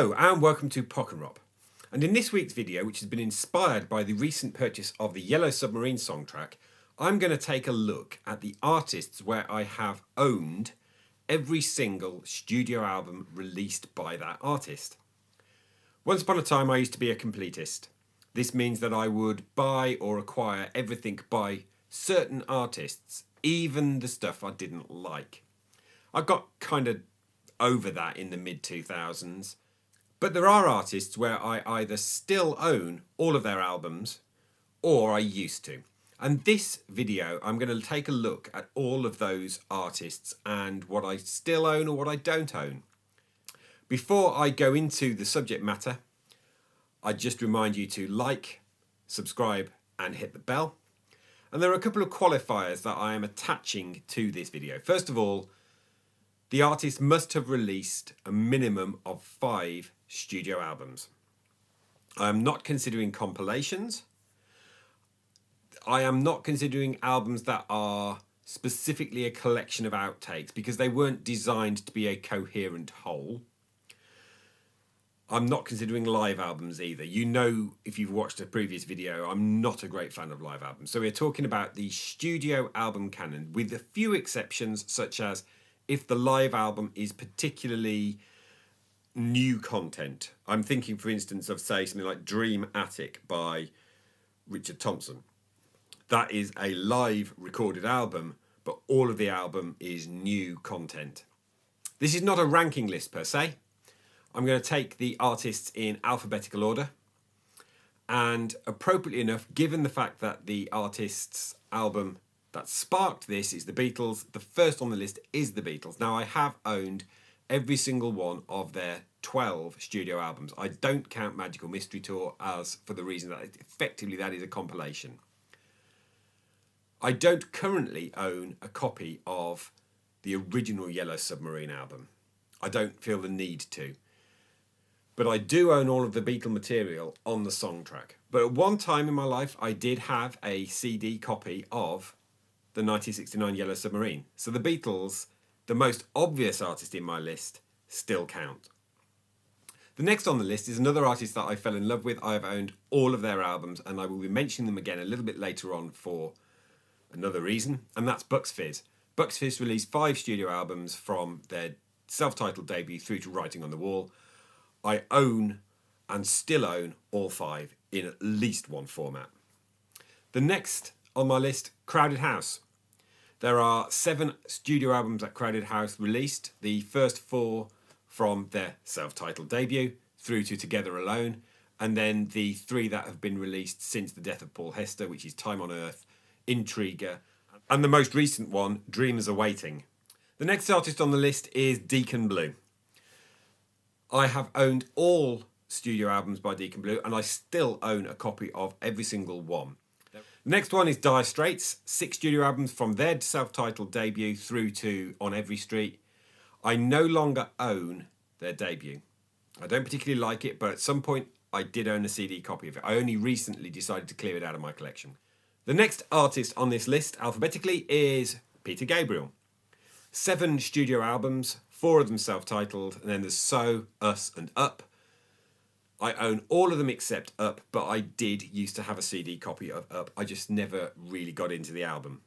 Hello and welcome to Pock and Rob. And in this week's video, which has been inspired by the recent purchase of the Yellow Submarine song track, I'm going to take a look at the artists where I have owned every single studio album released by that artist. Once upon a time I used to be a completist. This means that I would buy or acquire everything by certain artists, even the stuff I didn't like. I got kind of over that in the mid-2000s. But there are artists where I either still own all of their albums or I used to. And this video, I'm going to take a look at all of those artists and what I still own or what I don't own. Before I go into the subject matter, I just remind you to like, subscribe and hit the bell. And there are a couple of qualifiers that I am attaching to this video. First of all, the artist must have released a minimum of 5 studio albums. I am not considering compilations. I am not considering albums that are specifically a collection of outtakes because they weren't designed to be a coherent whole. I'm not considering live albums either. You know, if you've watched a previous video, I'm not a great fan of live albums. So we're talking about the studio album canon with a few exceptions, such as if the live album is particularly new content. I'm thinking, for instance, of, say, something like Dream Attic by Richard Thompson. That is a live recorded album, but all of the album is new content. This is not a ranking list per se. I'm going to take the artists in alphabetical order. And appropriately enough, given the fact that the artist's album that sparked this is the Beatles, the first on the list is the Beatles. Now, I have owned every single one of their 12 studio albums. I don't count Magical Mystery Tour as for the reason that effectively that is a compilation. I don't currently own a copy of the original Yellow Submarine album. I don't feel the need to. But I do own all of the Beatle material on the song track. But at one time in my life, I did have a CD copy of the 1969 Yellow Submarine. So the Beatles, the most obvious artist in my list, still count. The next on the list is another artist that I fell in love with. I have owned all of their albums and I will be mentioning them again a little bit later on for another reason, and that's Bucks Fizz. Bucks Fizz released 5 studio albums from their self-titled debut through to Writing on the Wall. I own and still own all 5 in at least one format. The next on my list, Crowded House. There are 7 studio albums that Crowded House released, the first 4 from their self-titled debut through to Together Alone, and then the 3 that have been released since the death of Paul Hester, which is Time on Earth, Intriguer, and the most recent one, Dreamers Are Waiting. The next artist on the list is Deacon Blue. I have owned all studio albums by Deacon Blue, and I still own a copy of every single one. The next one is Dire Straits, 6 studio albums from their self-titled debut through to On Every Street. I no longer own their debut. I don't particularly like it, but at some point I did own a CD copy of it. I only recently decided to clear it out of my collection. The next artist on this list, alphabetically, is Peter Gabriel. 7 studio albums, 4 of them self-titled, and then there's So, Us and Up. I own all of them except Up, but I did used to have a CD copy of Up. I just never really got into the album.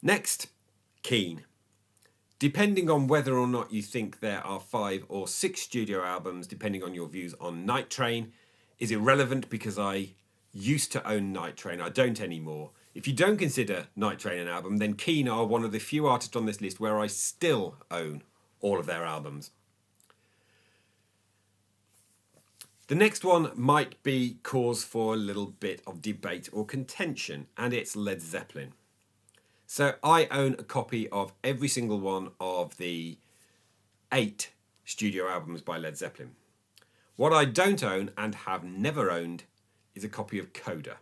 Next, Keane. Depending on whether or not you think there are 5 or 6 studio albums, depending on your views on Night Train, is irrelevant because I used to own Night Train. I don't anymore. If you don't consider Night Train an album, then Keane are one of the few artists on this list where I still own all of their albums. The next one might be cause for a little bit of debate or contention, and it's Led Zeppelin. So I own a copy of every single one of the 8 studio albums by Led Zeppelin. What I don't own and have never owned is a copy of Coda.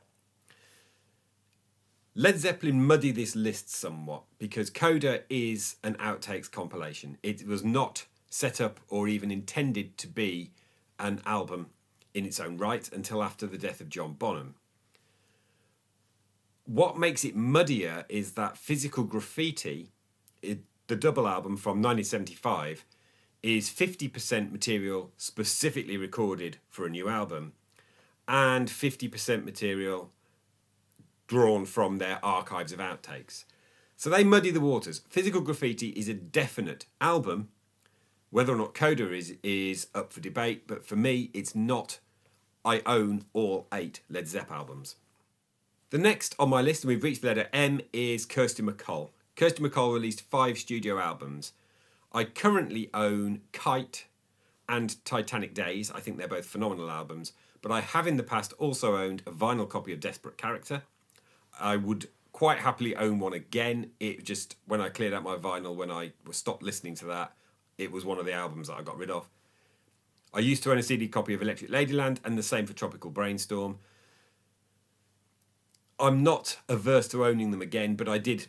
Led Zeppelin muddy this list somewhat because Coda is an outtakes compilation. It was not set up or even intended to be an album in its own right until after the death of John Bonham. What makes it muddier is that Physical Graffiti, the double album from 1975, is 50% material specifically recorded for a new album and 50% material drawn from their archives of outtakes. So they muddy the waters. Physical Graffiti is a definite album. Whether or not Coda is up for debate, but for me, it's not. I own all 8 Led Zepp albums. The next on my list, and we've reached the letter M, is Kirsty MacColl. Kirsty MacColl released 5 studio albums. I currently own Kite and Titanic Days. I think they're both phenomenal albums. But I have in the past also owned a vinyl copy of Desperate Character. I would quite happily own one again. It just, when I cleared out my vinyl, when I stopped listening to that, it was one of the albums that I got rid of. I used to own a CD copy of Electric Ladyland, and the same for Tropical Brainstorm. I'm not averse to owning them again, but I did,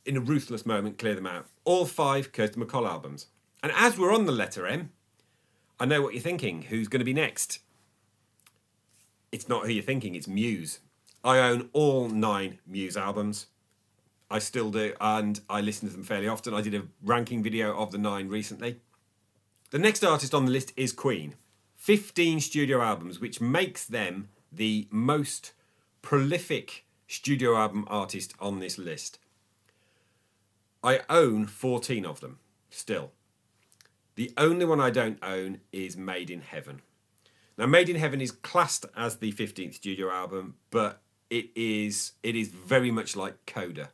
in a ruthless moment, clear them out. All 5 Kirsty MacColl albums. And as we're on the letter M, I know what you're thinking. Who's going to be next? It's not who you're thinking, it's Muse. I own all 9 Muse albums. I still do, and I listen to them fairly often. I did a ranking video of the 9 recently. The next artist on the list is Queen. 15 studio albums, which makes them the most prolific studio album artist on this list. I own 14 of them, still. The only one I don't own is Made in Heaven. Now, Made in Heaven is classed as the 15th studio album, but it is very much like Coda.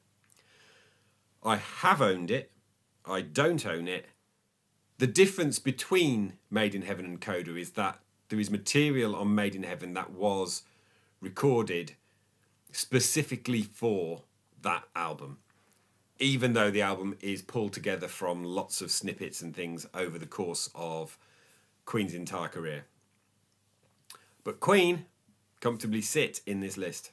I have owned it. I don't own it. The difference between Made in Heaven and Coda is that there is material on Made in Heaven that was recorded specifically for that album, even though the album is pulled together from lots of snippets and things over the course of Queen's entire career. But Queen comfortably sit in this list.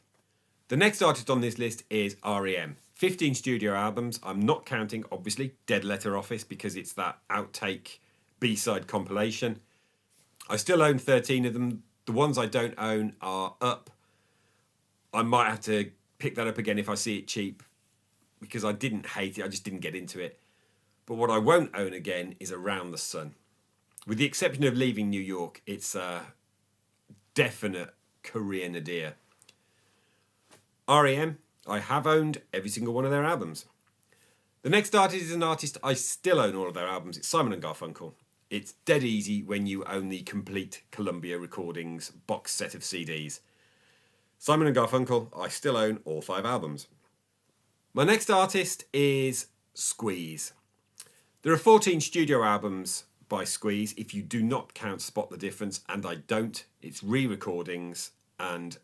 The next artist on this list is R.E.M. 15 studio albums. I'm not counting, obviously, Dead Letter Office because it's that outtake B-side compilation. I still own 13 of them. The ones I don't own are Up. I might have to pick that up again if I see it cheap because I didn't hate it, I just didn't get into it. But what I won't own again is Around the Sun. With the exception of Leaving New York, it's a definite career nadir. R.E.M., I have owned every single one of their albums. The next artist is an artist I still own all of their albums. It's Simon & Garfunkel. It's dead easy when you own the complete Columbia Recordings box set of CDs. Simon & Garfunkel, I still own all 5 albums. My next artist is Squeeze. There are 14 studio albums by Squeeze if you do not count Spot the Difference, and I don't. It's re-recordings and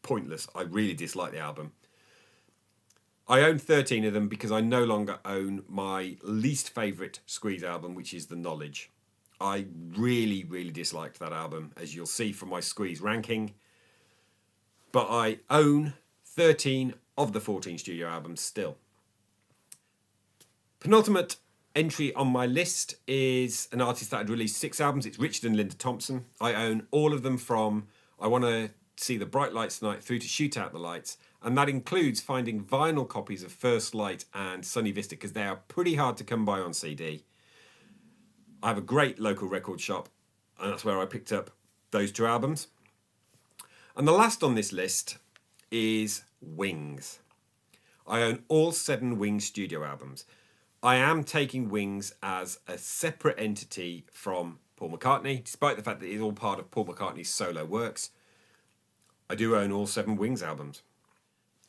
pointless. I really dislike the album. I own 13 of them because I no longer own my least favourite Squeeze album, which is The Knowledge. I really, really disliked that album, as you'll see from my Squeeze ranking. But I own 13 of the 14 studio albums still. Penultimate entry on my list is an artist that had released 6 albums. It's Richard and Linda Thompson. I own all of them from I Want to See the Bright Lights Tonight through to Shoot Out the Lights, and that includes finding vinyl copies of First Light and Sunny Vista because they are pretty hard to come by on CD. I have a great local record shop, and that's where I picked up those 2 albums. And the last on this list is Wings. I own all 7 Wings studio albums. I am taking Wings as a separate entity from Paul McCartney, despite the fact that it's all part of Paul McCartney's solo works. I do own all 7 Wings albums.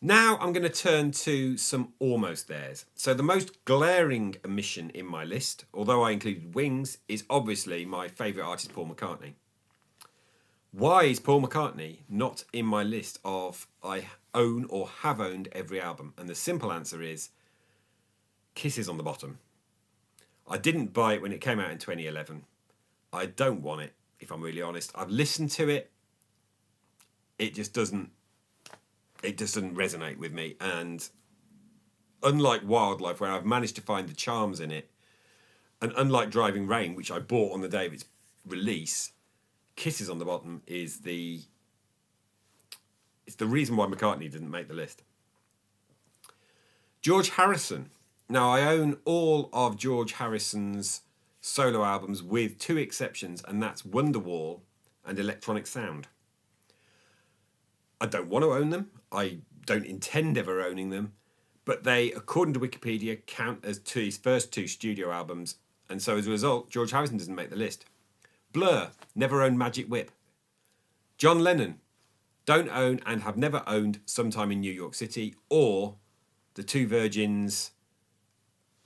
Now I'm going to turn to some almost theirs. So the most glaring omission in my list, although I included Wings, is obviously my favourite artist, Paul McCartney. Why is Paul McCartney not in my list of I own or have owned every album? And the simple answer is Kisses on the bottom. I didn't buy it when it came out in 2011. I don't want it, if I'm really honest. I've listened to it. It just doesn't resonate with me. And unlike Wildlife, where I've managed to find the charms in it, and unlike Driving Rain, which I bought on the day of its release, Kisses on the Bottom is it's the reason why McCartney didn't make the list. George Harrison Now, I own all of George Harrison's solo albums with two exceptions, and that's Wonderwall and Electronic Sound. I don't want to own them. I don't intend ever owning them, but they, according to Wikipedia, count as his first two studio albums, and so as a result, George Harrison doesn't make the list. Blur, never owned Magic Whip. John Lennon, don't own and have never owned Sometime in New York City, or the Two Virgins,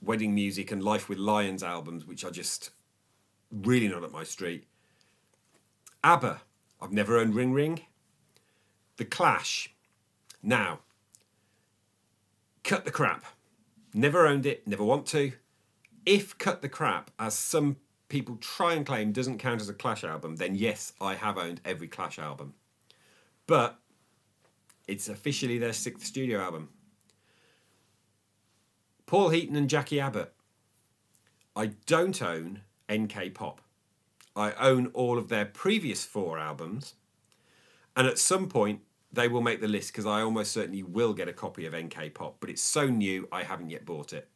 Wedding Music and Life with Lions albums, which are just really not up my street. ABBA, I've never owned Ring Ring. The Clash, now, Cut the Crap, never owned it, never want to. If Cut the Crap, as some people try and claim, doesn't count as a Clash album, then yes, I have owned every Clash album. But it's officially their sixth studio album. Paul Heaton and Jackie Abbott, I don't own NK Pop. I own all of their previous four albums, and at some point they will make the list because I almost certainly will get a copy of NK Pop, but it's so new I haven't yet bought it.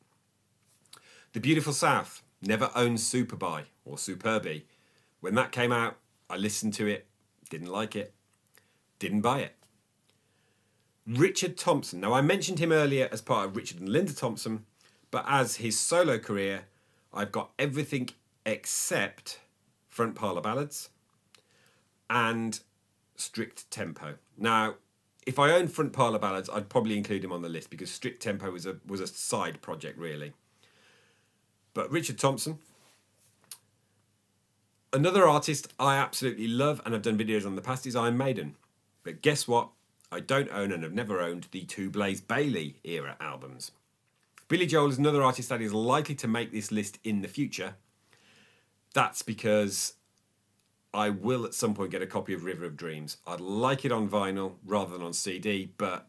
The Beautiful South, never owned Superby or Superby. When that came out, I listened to it, didn't like it, didn't buy it. Richard Thompson, now I mentioned him earlier as part of Richard and Linda Thompson, but as his solo career, I've got everything except Front Parlour Ballads and Strict Tempo. Now, if I owned Front Parlour Ballads, I'd probably include him on the list because Strict Tempo was a side project, really. But Richard Thompson, another artist I absolutely love and I've done videos on in the past is Iron Maiden. But guess what? I don't own and have never owned the two Blaze Bayley era albums. Billy Joel is another artist that is likely to make this list in the future. That's because I will at some point get a copy of River of Dreams. I'd like it on vinyl rather than on CD, but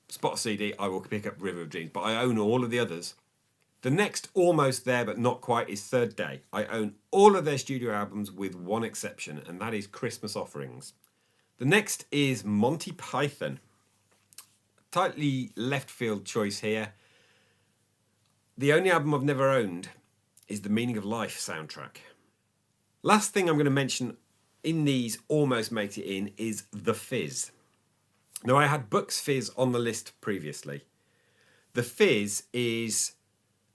spot a CD, I will pick up River of Dreams. But I own all of the others. The next almost there but not quite is Third Day. I own all of their studio albums with one exception, and that is Christmas Offerings. The next is Monty Python. Tightly left field choice here. The only album I've never owned is the Meaning of Life soundtrack. Last thing I'm going to mention in these almost makes it in is The Fizz. Now, I had Bucks Fizz on the list previously. The Fizz is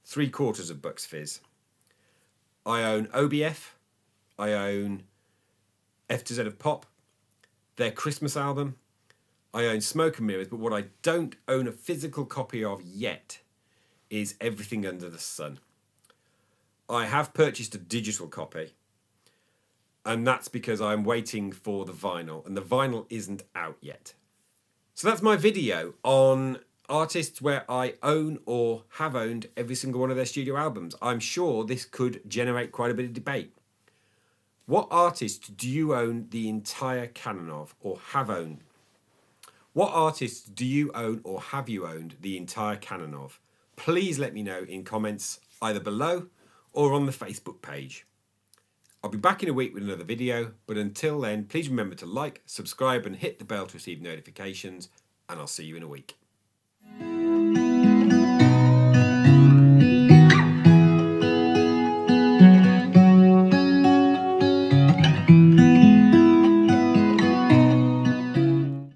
3/4 of Bucks Fizz. I own OBF. I own F to Z of Pop. Their Christmas album. I own Smoke and Mirrors, but what I don't own a physical copy of yet is Everything Under the Sun. I have purchased a digital copy, and that's because I'm waiting for the vinyl, and the vinyl isn't out yet. So that's my video on artists where I own or have owned every single one of their studio albums. I'm sure this could generate quite a bit of debate. What artists do you own the entire canon of or have owned? What artists do you own or have you owned the entire canon of? Please let me know in comments either below or on the Facebook page. I'll be back in a week with another video, but until then, please remember to like, subscribe and hit the bell to receive notifications, and I'll see you in a week.